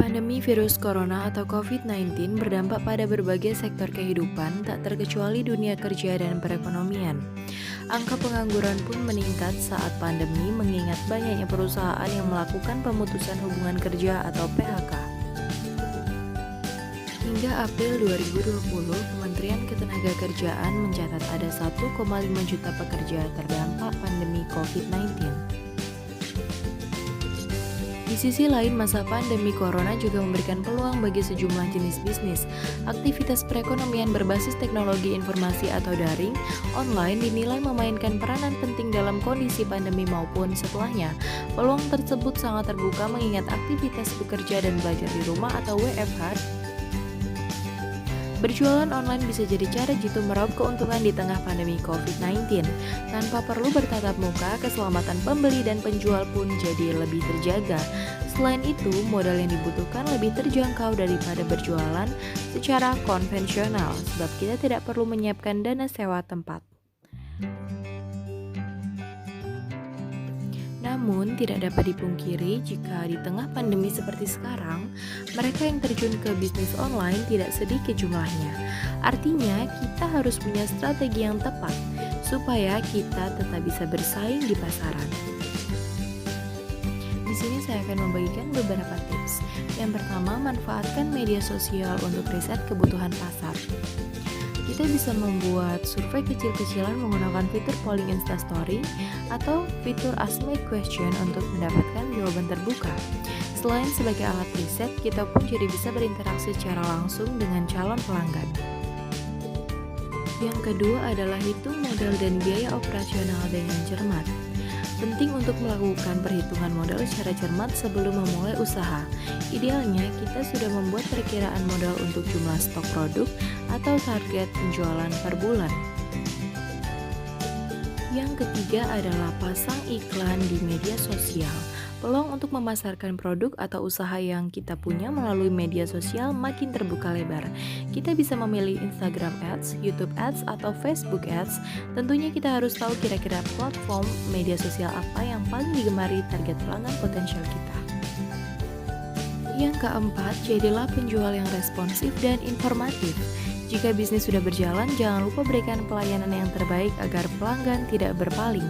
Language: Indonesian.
Pandemi virus corona atau COVID-19 berdampak pada berbagai sektor kehidupan, tak terkecuali dunia kerja dan perekonomian. Angka pengangguran pun meningkat saat pandemi mengingat banyaknya perusahaan yang melakukan pemutusan hubungan kerja atau PHK. Hingga April 2020, Kementerian Ketenagakerjaan mencatat ada 1,5 juta pekerja terdampak pandemi COVID-19. Di sisi lain, masa pandemi corona juga memberikan peluang bagi sejumlah jenis bisnis. Aktivitas perekonomian berbasis teknologi informasi atau daring, online dinilai memainkan peranan penting dalam kondisi pandemi maupun setelahnya. Peluang tersebut sangat terbuka mengingat aktivitas bekerja dan belajar di rumah atau WFH. Berjualan online bisa jadi cara jitu meraup keuntungan di tengah pandemi COVID-19. Tanpa perlu bertatap muka, keselamatan pembeli dan penjual pun jadi lebih terjaga. Selain itu, modal yang dibutuhkan lebih terjangkau daripada berjualan secara konvensional, sebab kita tidak perlu menyiapkan dana sewa tempat. Namun, tidak dapat dipungkiri jika di tengah pandemi seperti sekarang, mereka yang terjun ke bisnis online tidak sedikit jumlahnya. Artinya, kita harus punya strategi yang tepat supaya kita tetap bisa bersaing di pasaran. Di sini saya akan membagikan beberapa tips. Yang pertama, manfaatkan media sosial untuk riset kebutuhan pasar. Kita bisa membuat survei kecil-kecilan menggunakan fitur polling Instastory atau fitur Ask Me Question untuk mendapatkan jawaban terbuka. Selain sebagai alat riset, kita pun jadi bisa berinteraksi secara langsung dengan calon pelanggan. Yang kedua adalah hitung modal dan biaya operasional dengan cermat. Penting untuk melakukan perhitungan modal secara cermat sebelum memulai usaha. Idealnya, kita sudah membuat perkiraan modal untuk jumlah stok produk atau target penjualan per bulan. Yang ketiga adalah pasang iklan di media sosial. Peluang untuk memasarkan produk atau usaha yang kita punya melalui media sosial makin terbuka lebar. Kita bisa memilih Instagram Ads, YouTube Ads, atau Facebook Ads. Tentunya kita harus tahu kira-kira platform media sosial apa yang paling digemari target pelanggan potensial kita. Yang keempat, jadilah penjual yang responsif dan informatif. Jika bisnis sudah berjalan, jangan lupa berikan pelayanan yang terbaik agar pelanggan tidak berpaling.